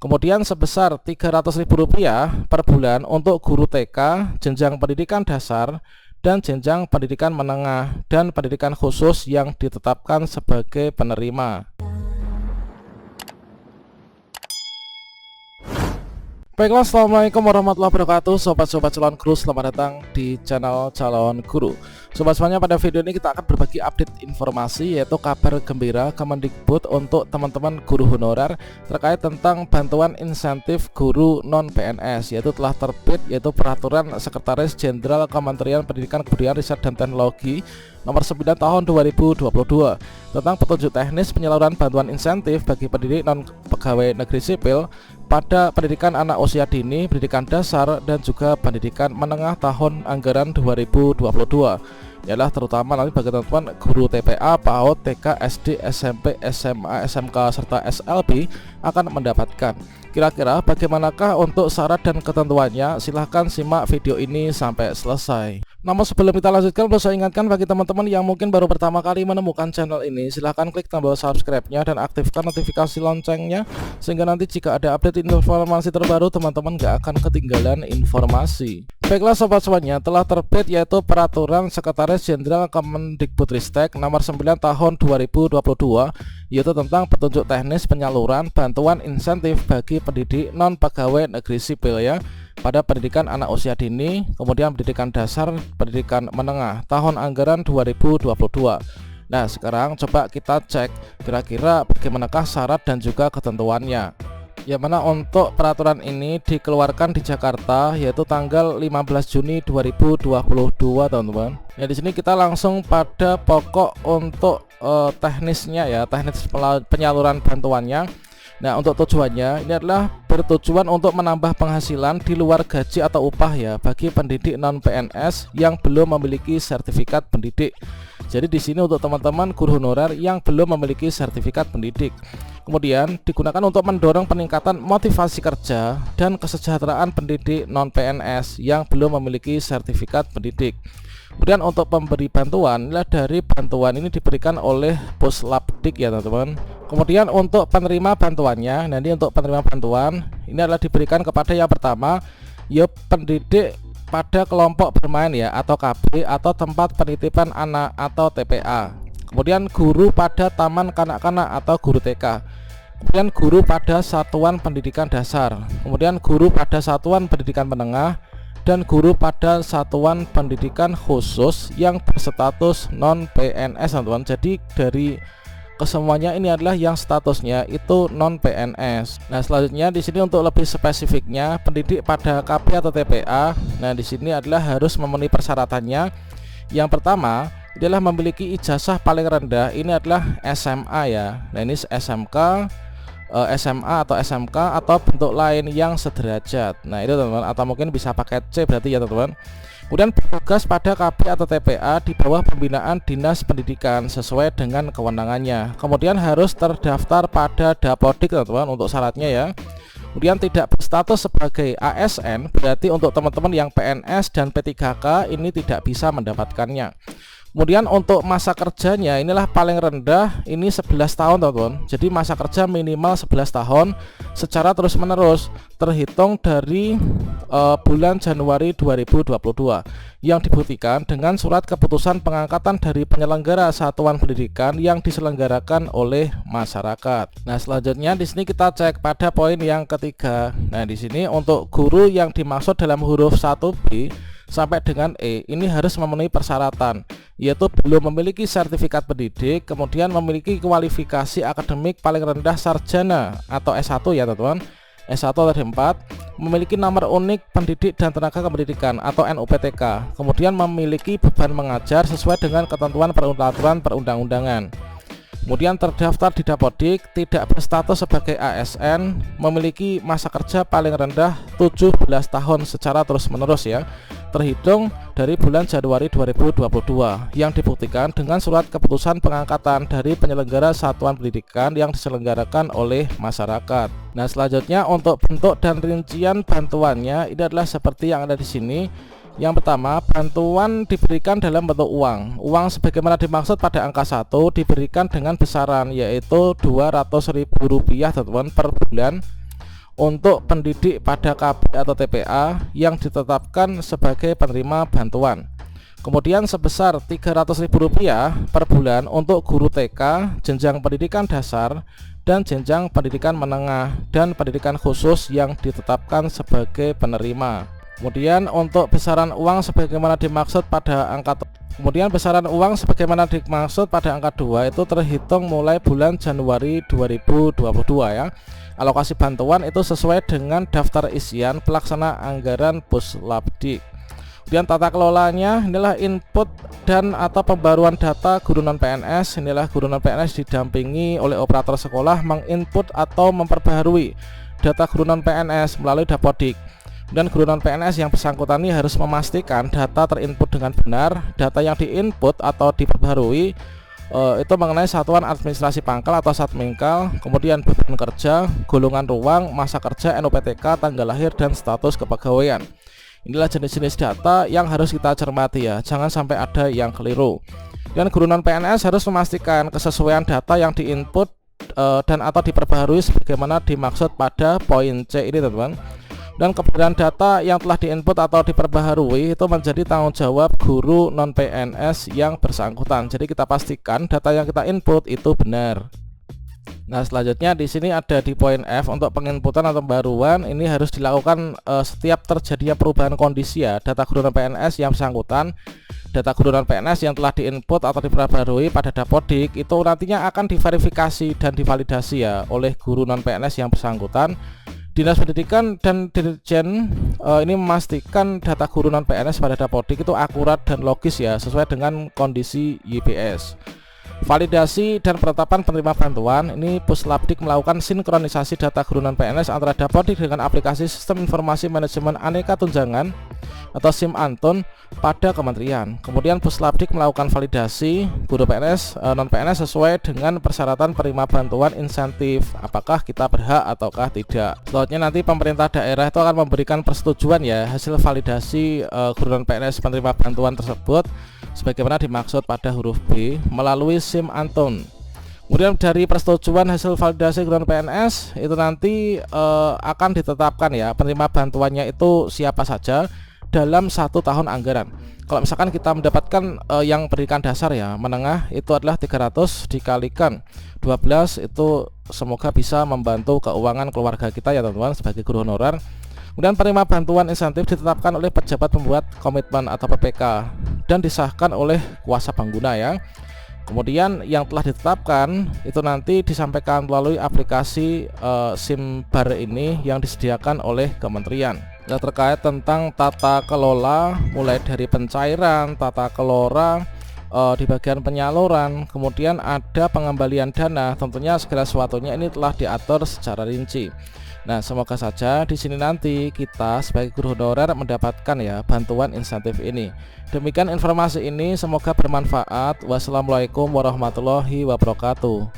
Kemudian sebesar Rp300.000 per bulan untuk guru TK, jenjang pendidikan dasar, dan jenjang pendidikan menengah dan pendidikan khusus yang ditetapkan sebagai penerima. Baiklah, assalamualaikum warahmatullahi wabarakatuh, sobat-sobat calon guru, selamat datang di channel calon guru. Sobat semuanya, pada video ini kita akan berbagi update informasi, yaitu kabar gembira Kemendikbud untuk teman-teman guru honorer terkait tentang bantuan insentif guru non PNS, yaitu telah terbit yaitu peraturan Sekretaris Jenderal Kementerian Pendidikan, Kebudayaan, Riset dan Teknologi nomor 9 tahun 2022 tentang petunjuk teknis penyaluran bantuan insentif bagi pendidik non pegawai negeri sipil pada pendidikan anak usia dini, pendidikan dasar, dan juga pendidikan menengah tahun anggaran 2022. Ialah terutama nanti bagi teman-teman guru TPA, PAUD, TK, SD, SMP, SMA, SMK, serta SLB akan mendapatkan. Kira-kira bagaimanakah untuk syarat dan ketentuannya? Silahkan simak video ini sampai selesai. Namun sebelum kita lanjutkan, perlu saya ingatkan bagi teman-teman yang mungkin baru pertama kali menemukan channel ini, silahkan klik tombol subscribe-nya dan aktifkan notifikasi loncengnya, sehingga nanti jika ada update informasi terbaru, teman-teman gak akan ketinggalan informasi. Baiklah sobat semuanya, telah terbit yaitu peraturan Sekretaris Jenderal Kemendikbudristek nomor 9 tahun 2022, yaitu tentang petunjuk teknis penyaluran bantuan insentif bagi pendidik non pegawai negeri sipil ya, pada pendidikan anak usia dini, kemudian pendidikan dasar, pendidikan menengah tahun anggaran 2022. Nah, sekarang coba kita cek kira-kira bagaimanakah syarat dan juga ketentuannya. Yang mana untuk peraturan ini dikeluarkan di Jakarta yaitu tanggal 15 Juni 2022, teman-teman. Ya, di sini kita langsung pada pokok untuk teknisnya ya, teknis penyaluran bantuannya. Nah, untuk tujuannya ini adalah bertujuan untuk menambah penghasilan di luar gaji atau upah ya bagi pendidik non PNS yang belum memiliki sertifikat pendidik. Jadi di sini untuk teman-teman guru honorer yang belum memiliki sertifikat pendidik. Kemudian digunakan untuk mendorong peningkatan motivasi kerja dan kesejahteraan pendidik non PNS yang belum memiliki sertifikat pendidik. Kemudian untuk pemberi bantuan, dari bantuan ini diberikan oleh Puslapdik ya teman-teman. Kemudian untuk penerima bantuannya, nanti untuk penerima bantuan ini adalah diberikan kepada yang pertama ya pendidik pada kelompok bermain ya atau KB atau tempat penitipan anak atau TPA. Kemudian guru pada taman kanak-kanak atau guru TK. Kemudian guru pada satuan pendidikan dasar. Kemudian guru pada satuan pendidikan menengah dan guru pada satuan pendidikan khusus yang berstatus non PNS, teman-teman. Jadi dari kesemuanya ini adalah yang statusnya itu non PNS. Nah, selanjutnya di sini untuk lebih spesifiknya pendidik pada KP atau TPA. Nah, di sini adalah harus memenuhi persyaratannya. Yang pertama adalah memiliki ijazah paling rendah ini adalah SMA ya. Nah, ini SMK, SMA atau SMK atau bentuk lain yang sederajat. Nah, itu teman-teman, atau mungkin bisa pakai C berarti ya teman-teman. Kemudian bertugas pada KP atau TPA di bawah pembinaan Dinas Pendidikan sesuai dengan kewenangannya. Kemudian harus terdaftar pada Dapodik teman-teman untuk syaratnya ya. Kemudian tidak berstatus sebagai ASN, berarti untuk teman-teman yang PNS dan P3K ini tidak bisa mendapatkannya. Kemudian untuk masa kerjanya inilah paling rendah ini 11 tahun teman-teman. Jadi masa kerja minimal 11 tahun secara terus menerus terhitung dari bulan Januari 2022 yang dibuktikan dengan surat keputusan pengangkatan dari penyelenggara satuan pendidikan yang diselenggarakan oleh masyarakat. Nah, selanjutnya di sini kita cek pada poin yang ketiga. Nah, di sini untuk guru yang dimaksud dalam huruf 1B sampai dengan E ini harus memenuhi persyaratan, yaitu belum memiliki sertifikat pendidik, kemudian memiliki kualifikasi akademik paling rendah sarjana atau S1 ya teman-teman, S1 atau D4, memiliki nomor unik pendidik dan tenaga kependidikan atau NUPTK, kemudian memiliki beban mengajar sesuai dengan ketentuan peraturan perundang-undangan. Kemudian terdaftar di Dapodik, tidak berstatus sebagai ASN, memiliki masa kerja paling rendah 17 tahun secara terus-menerus ya, terhitung dari bulan Januari 2022 yang dibuktikan dengan surat keputusan pengangkatan dari penyelenggara satuan pendidikan yang diselenggarakan oleh masyarakat. Nah, selanjutnya untuk bentuk dan rincian bantuannya ini adalah seperti yang ada di sini. Yang pertama, bantuan diberikan dalam bentuk uang. Uang sebagaimana dimaksud pada angka 1 diberikan dengan besaran yaitu Rp200.000 teman-teman per bulan untuk pendidik pada KB atau TPA yang ditetapkan sebagai penerima bantuan. Kemudian sebesar Rp300.000 per bulan untuk guru TK, jenjang pendidikan dasar, dan jenjang pendidikan menengah dan pendidikan khusus yang ditetapkan sebagai penerima. Kemudian untuk besaran uang sebagaimana dimaksud pada angka angka 2 itu terhitung mulai bulan Januari 2022 ya. Alokasi bantuan itu sesuai dengan daftar isian pelaksana anggaran Puslapdik. Kemudian tata kelolanya inilah input dan atau pembaruan data guru non PNS. Inilah guru non PNS didampingi oleh operator sekolah menginput atau memperbaharui data guru non PNS melalui Dapodik. Dan guru non PNS yang bersangkutan ini harus memastikan data terinput dengan benar. Data yang diinput atau diperbaharui itu mengenai satuan administrasi pangkal atau satmingkal, kemudian beban kerja, golongan ruang, masa kerja, NUPTK, tanggal lahir, dan status kepegawaian. Inilah jenis-jenis data yang harus kita cermati ya, jangan sampai ada yang keliru. Dan guru non PNS harus memastikan kesesuaian data yang diinput dan atau diperbaharui sebagaimana dimaksud pada poin C ini teman-teman. Dan kebenaran data yang telah diinput atau diperbaharui itu menjadi tanggung jawab guru non PNS yang bersangkutan. Jadi kita pastikan data yang kita input itu benar. Nah, selanjutnya di sini ada di poin F untuk penginputan atau pembaruan ini harus dilakukan setiap terjadinya perubahan kondisi ya data guru non PNS yang bersangkutan. Data guru non PNS yang telah diinput atau diperbaharui pada Dapodik itu nantinya akan diverifikasi dan divalidasi ya oleh guru non PNS yang bersangkutan. Dinas Pendidikan dan Dirjen ini memastikan data guru non PNS pada Dapodik itu akurat dan logis ya, sesuai dengan kondisi YPS. Validasi dan penetapan penerima bantuan ini Puslapdik melakukan sinkronisasi data guru non PNS antara Dapodik dengan aplikasi Sistem Informasi Manajemen Aneka Tunjangan atau SIM Anton pada kementerian. Kemudian Puslapdik melakukan validasi guru PNS non PNS sesuai dengan persyaratan penerima bantuan insentif, apakah kita berhak ataukah tidak. Selanjutnya nanti pemerintah daerah itu akan memberikan persetujuan ya hasil validasi guru non PNS penerima bantuan tersebut sebagaimana dimaksud pada huruf B melalui SIM Anton. Kemudian dari persetujuan hasil validasi guru non PNS itu nanti akan ditetapkan ya penerima bantuannya itu siapa saja dalam 1 tahun anggaran. Kalau misalkan kita mendapatkan yang pendidikan dasar ya menengah itu adalah 300 dikalikan 12 itu semoga bisa membantu keuangan keluarga kita ya teman-teman sebagai guru honorer. Kemudian penerima bantuan insentif ditetapkan oleh pejabat pembuat komitmen atau PPK dan disahkan oleh kuasa pengguna ya. Kemudian yang telah ditetapkan itu nanti disampaikan melalui aplikasi SIMBAR ini yang disediakan oleh kementerian. Nah, terkait tentang tata kelola mulai dari pencairan, tata kelola di bagian penyaluran, kemudian ada pengembalian dana, tentunya segala sesuatunya ini telah diatur secara rinci. Nah, semoga saja di sini nanti kita sebagai guru honorer mendapatkan ya bantuan insentif ini. Demikian informasi ini, semoga bermanfaat. Wassalamualaikum warahmatullahi wabarakatuh.